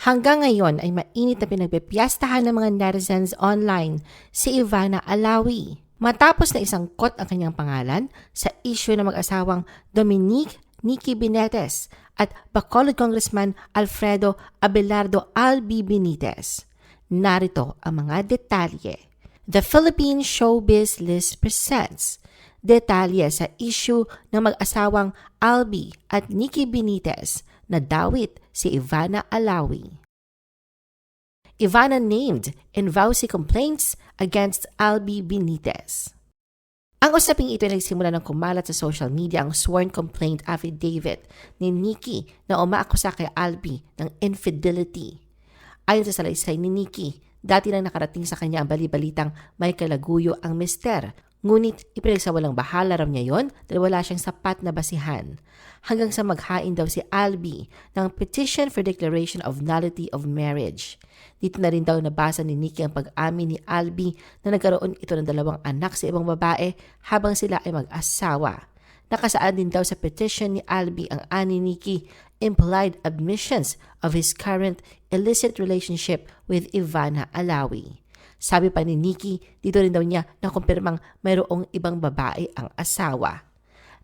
Hanggang ngayon ay mainit na pinagpipiyastahan ng mga netizens online si Ivana Alawi. Matapos na isangkot ang kanyang pangalan sa isyu ng mag-asawang Dominique Nikki Benitez at Bacolod Congressman Alfredo Abelardo Albi Benitez. Narito ang mga detalye. The Philippine Showbiz List presents detalye sa isyu ng mag-asawang Albi at Nikki Benitez na dawit si Ivana Alawi. Ivana named in vowsy complaints against Albi Benitez. Ang usaping ito ay nagsimula ng kumalat sa social media ang sworn complaint affidavit ni Nikki na umaakusa kay Albi ng infidelity. Ayon sa salaysay ni Nikki, dati nang nakarating sa kanya ang bali-balitang may kalaguyo ang mister. Ngunit ipinagsawalang bahala raw niya yon dahil wala siyang sapat na basihan. Hanggang sa maghain daw si Albi ng petition for declaration of nullity of marriage. Dito na rin daw nabasa ni Nikki ang pag-amin ni Albi na nagkaroon ito ng 2 anak sa ibang babae habang sila ay mag-asawa. Nakasaad din daw sa petition ni Albi ang ani Nikki implied admissions of his current illicit relationship with Ivana Alawi. Sabi pa ni Nikki, dito rin daw niya nakumpirmang mayroong ibang babae ang asawa.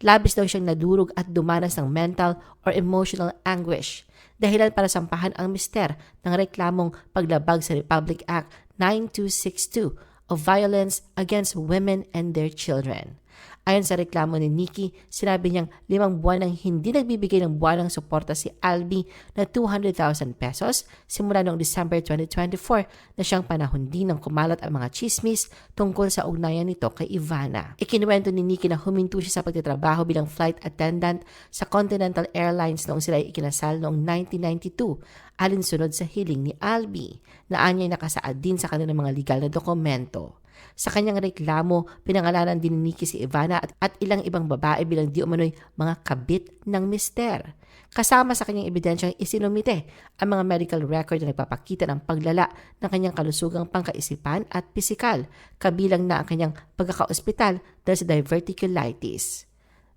Labis daw siyang nadurog at dumanas ng mental or emotional anguish. Dahilan para sampahan ang mister ng reklamong paglabag sa Republic Act 9262 of violence against women and their children. Ayon sa reklamo ni Nikki, sinabi niyang 5 buwan nang hindi nagbibigay ng buwanang suporta si Albi na 200,000 pesos simula noong December 2024 na siyang panahon din ng kumalat ang mga chismis tungkol sa ugnayan nito kay Ivana. Ikinuwento ni Nikki na huminto siya sa pagtatrabaho bilang flight attendant sa Continental Airlines noong sila ay ikinasal noong 1992 alinsunod sa hiling ni Albi na anya'y nakasaad din sa kanilang mga legal na dokumento. Sa kanyang reklamo, pinangalanan din ni Nikki si Ivana at ilang ibang babae bilang di umano'y mga kabit ng mister. Kasama sa kanyang ebidensyang isinumite ang mga medical record na nagpapakita ng paglala ng kanyang kalusugang pangkaisipan at pisikal, kabilang na ang kanyang pagkakaospital dahil sa diverticulitis.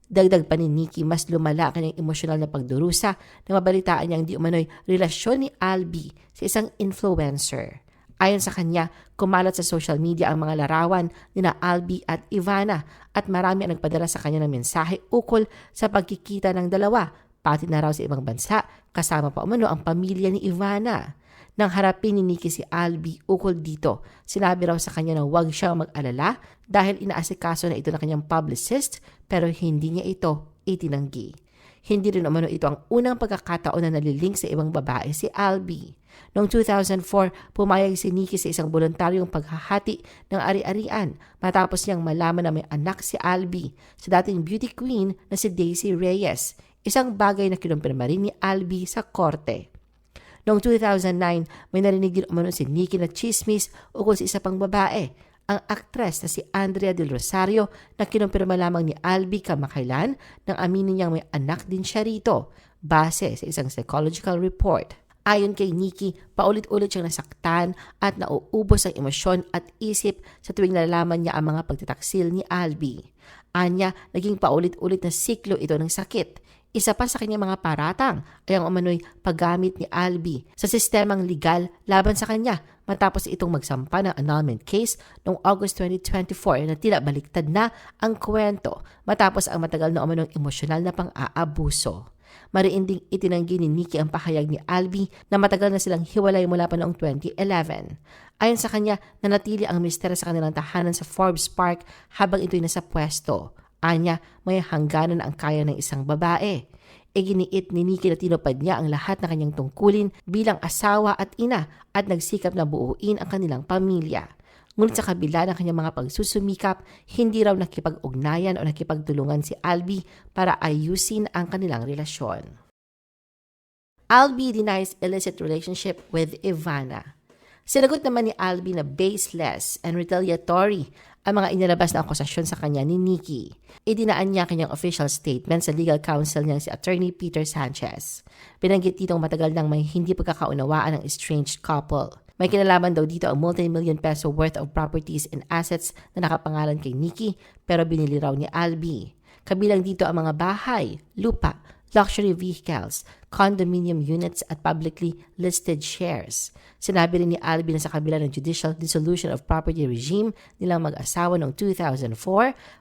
Dagdag pa ni Nikki, mas lumala ang kanyang emosyonal na pagdurusa na mabalitaan niyang di umano'y relasyon ni Albi sa isang influencer. Ayon sa kanya, kumalat sa social media ang mga larawan ni na Albi at Ivana at marami ang nagpadala sa kanya ng mensahe ukol sa pagkikita ng dalawa, pati na raw sa ibang bansa, kasama pa umano ang pamilya ni Ivana. Nang harapin ni Nikki si Albi ukol dito, sinabi raw sa kanya na huwag siyang mag-alala dahil inaasikaso na ito ng kanyang publicist pero hindi niya ito itinanggi. Hindi rin umano ito ang unang pagkakataon na nalilink sa ibang babae si Albi. Noong 2004, pumayag si Nikki sa isang voluntaryong paghahati ng ari-arian matapos niyang malaman na may anak si Albi sa dating beauty queen na si Daisy Reyes, isang bagay na kinumpirma rin ni Albi sa korte. Noong 2009, may narinig din umano si Nikki na chismis ukol sa isa pang babae, ang aktres na si Andrea Del Rosario na kinumpirma lamang ni Albi kamakailan nang aminin niyang may anak din siya rito, base sa isang psychological report. Ayon kay Nikki, paulit-ulit siyang nasaktan at nauubos ang emosyon at isip sa tuwing nalalaman niya ang mga pagtataksil ni Albi. Anya, naging paulit-ulit na siklo ito ng sakit. Isa pa sa kanyang mga paratang ay ang umano'y paggamit ni Albi sa sistemang legal laban sa kanya matapos itong magsampa ng annulment case noong August 2024 na tila baliktad na ang kwento matapos ang matagal na umanong emosyonal na pang-aabuso. Mariin ding itinanggi ni Nikki ang pahayag ni Albi na matagal na silang hiwalay mula pa noong 2011. Ayon sa kanya, nanatili ang mister sa kanilang tahanan sa Forbes Park habang ito'y nasa pwesto. Anya, may hangganan ang kaya ng isang babae. Iginiit ni Nikki na tinupad niya ang lahat ng kanyang tungkulin bilang asawa at ina at nagsikap na buuin ang kanilang pamilya. Ngunit sa kabila ng kanyang mga pagsusumikap, hindi raw nakipag-ugnayan o nakipagtulungan si Albi para ayusin ang kanilang relasyon. Albi denies illicit relationship with Ivana. Sinagot naman ni Albi na baseless and retaliatory ang mga inilabas na akusasyon sa kanya ni Nikki. Idinaan niya kanyang official statement sa legal counsel niyang si Attorney Peter Sanchez. Binanggit ditong matagal nang may hindi pagkakaunawaan ng estranged couple. May kinalaman daw dito ang multi-million peso worth of properties and assets na nakapangalan kay Nikki pero binili raw ni Albi. Kabilang dito ang mga bahay, lupa, luxury vehicles, condominium units at publicly listed shares. Sinabi rin ni Albie na sa kabila ng judicial dissolution of property regime nilang mag-asawa noong 2004,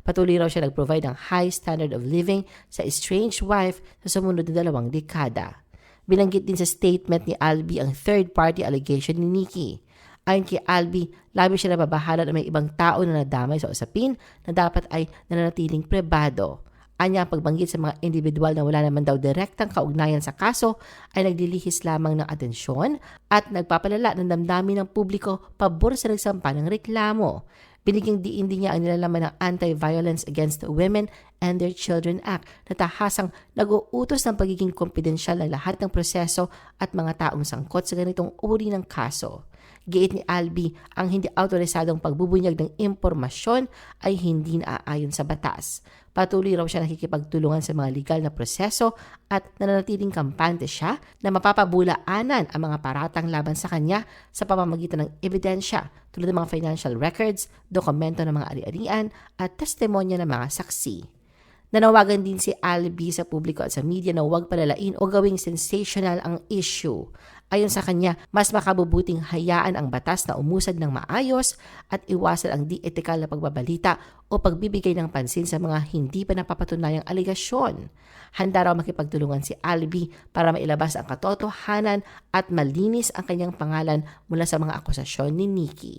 patuloy raw siya nag-provide ng high standard of living sa estranged wife sa sumunod na 2 dekada. Binanggit din sa statement ni Albie ang third-party allegation ni Nikki. Ayon kay Albie, labi siya nababahala na may ibang tao na nadamay sa usapin na dapat ay nananatiling pribado. Anya ang pagbanggit sa mga individual na wala naman daw direktang kaugnayan sa kaso ay naglilihis lamang ng atensyon at nagpapalala ng damdamin ng publiko pabor sa nagsampa ng reklamo. Binigyang diin din niya ang nilalaman ng Anti-Violence Against Women and Their Children Act na tahasang nag-uutos ng pagiging kompidensyal ng lahat ng proseso at mga taong sangkot sa ganitong uri ng kaso. Giit ni Albie, ang hindi autorisadong pagbubunyag ng impormasyon ay hindi naaayon sa batas. Patuloy raw siya nakikipagtulungan sa mga legal na proseso at nananatiling kampante siya na mapapabulaanan ang mga paratang laban sa kanya sa pamamagitan ng ebidensya tulad ng mga financial records, dokumento ng mga ari-arian at testimonya ng mga saksi. Nanawagan din si Albie sa publiko at sa media na huwag palalain o gawing sensational ang issue. Ayon sa kanya, mas makabubuting hayaan ang batas na umusad ng maayos at iwasan ang di-etikal na pagbabalita o pagbibigay ng pansin sa mga hindi pa napapatunayang aligasyon. Handa raw makipagtulungan si Albie para mailabas ang katotohanan at malinis ang kanyang pangalan mula sa mga akusasyon ni Nikki.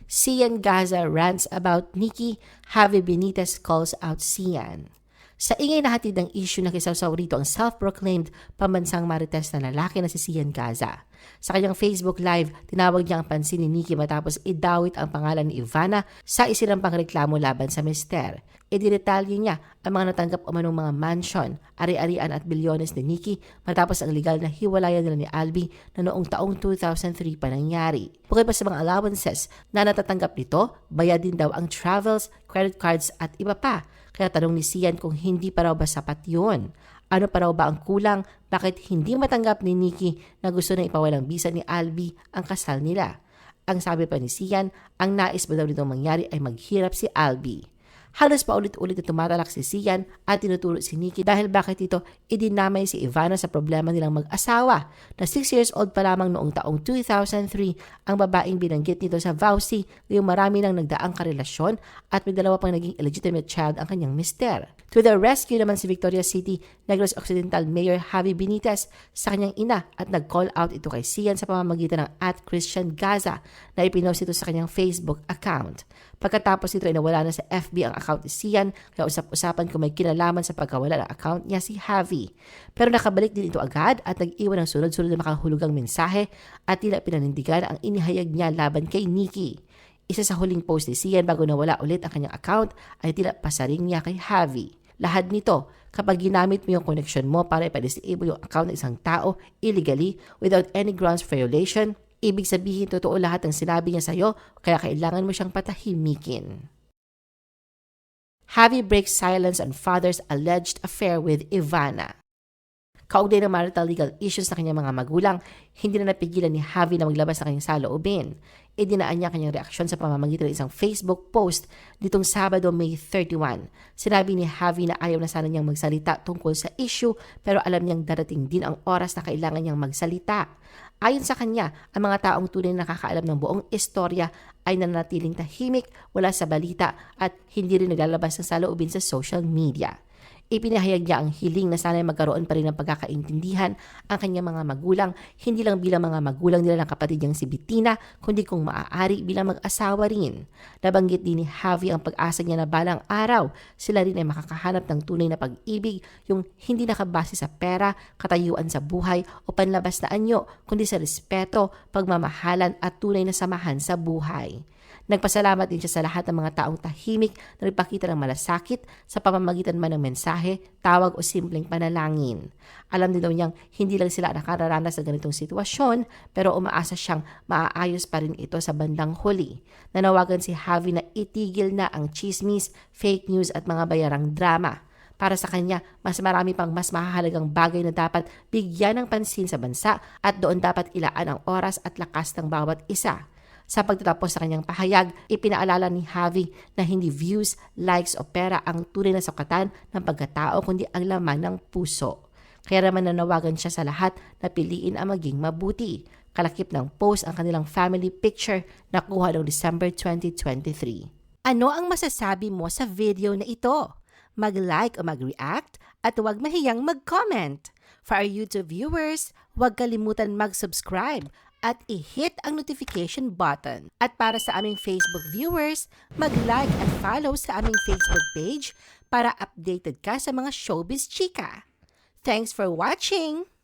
Sian Gaza rants about Nikki, Javi Benitez calls out Sian. Sa ingay na hatid ng issue na kisawsaw rito ang self-proclaimed pambansang marites na lalaki na si Sian Gaza. Sa kanyang Facebook Live, tinawag niya ang pansin ni Nikki matapos idawit ang pangalan ni Ivana sa isinampang reklamo laban sa mister. Idinetalye niya ang mga natanggap umanong mga mansion, ari-arian at bilyones ni Nikki matapos ang legal na hiwalayan nila ni Albie na noong taong 2003 pa nangyari. Bukod pa sa mga allowances na natatanggap nito, bayad din daw ang travels, credit cards at iba pa. Kaya tanong ni Sian kung hindi pa raw ba sapat yun. Ano pa raw ba ang kulang? Bakit hindi matanggap ni Nikki na gusto na ipawalang bisa ni Albie ang kasal nila? Ang sabi pa ni Sian, ang nais ba daw nito mangyari ay maghirap si Albie. Halos paulit-ulit na tumatalak si Sian at tinuturo si Nikki dahil bakit ito idinamay si Ivana sa problema nilang mag-asawa na 6 years old pa lamang noong taong 2003 ang babaeng binanggit nito sa vowsy ngayong marami nang nagdaang karelasyon at may 2 pang naging illegitimate child ang kanyang mister. To the rescue naman si Victoria City, Negros Occidental Mayor Javi Benitez sa kanyang ina at nag-call out ito kay Sian sa pamamagitan ng @ChristianGaza na ipinost ito sa kanyang Facebook account. Pagkatapos nito ay nawala na sa FB ang account ni Sian kaya usap-usapan kung may kinalaman sa pagkawala ng account niya si Javi. Pero nakabalik din ito agad at nag-iwan ng sunod-sunod na makahulugang mensahe at tila pinanindigan ang inihayag niya laban kay Nikki. Isa sa huling post ni Sian bago nawala ulit ang kanyang account ay tila pasaring niya kay Javi. Lahat nito, kapag ginamit mo yung connection mo para ipa-disable yung account ng isang tao illegally without any grounds for violation, ibig sabihin totoo lahat ng sinabi niya sa'yo kaya kailangan mo siyang patahimikin. Javi breaks silence on father's alleged affair with Ivana. Kaugnay ng marital legal issues sa kanyang mga magulang, hindi na napigilan ni Javi na maglabas ng kanyang saloobin. Idinaan niya kanyang reaksyon sa pamamagitan ng isang Facebook post nitong Sabado, May 31. Sinabi ni Javi na ayaw na sana niyang magsalita tungkol sa issue pero alam niyang darating din ang oras na kailangan niyang magsalita. Ayon sa kanya, ang mga taong tunay na nakakaalam ng buong istorya ay nananatiling tahimik, wala sa balita at hindi rin naglalabas ng saloobin sa social media. Ipinahayag niya ang hiling na sana'y magkaroon pa rin ng pagkakaintindihan ang kanyang mga magulang, hindi lang bilang mga magulang nila ng kapatid niyang si Bettina, kundi kung maaari bilang mag-asawa rin. Nabanggit din ni Javi ang pag-asa niya na balang araw, sila rin ay makakahanap ng tunay na pag-ibig, yung hindi nakabase sa pera, katayuan sa buhay o panlabas na anyo, kundi sa respeto, pagmamahalan at tunay na samahan sa buhay. Nagpasalamat din siya sa lahat ng mga taong tahimik na nagpakita ng malasakit sa pamamagitan man ng mensahe, tawag o simpleng panalangin. Alam din daw niyang hindi lang sila nakararanas ng ganitong sitwasyon pero umaasa siyang maaayos pa rin ito sa bandang huli. Nanawagan si Javi na itigil na ang chismis, fake news at mga bayarang drama. Para sa kanya, mas marami pang mas mahalagang bagay na dapat bigyan ng pansin sa bansa at doon dapat ilaan ang oras at lakas ng bawat isa. Sa pagtatapos sa kanyang pahayag, ipinaalala ni Javi na hindi views, likes o pera ang tunay na sukatan ng pagkatao kundi ang laman ng puso. Kaya naman nanawagan siya sa lahat na piliin ang maging mabuti. Kalakip ng post ang kanilang family picture na kuha noong December 2023. Ano ang masasabi mo sa video na ito? Mag-like o mag-react at huwag mahiyang mag-comment. For our YouTube viewers, huwag kalimutan mag-subscribe at i-hit ang notification button. At para sa aming Facebook viewers, mag-like at follow sa aming Facebook page para updated ka sa mga showbiz chika. Thanks for watching!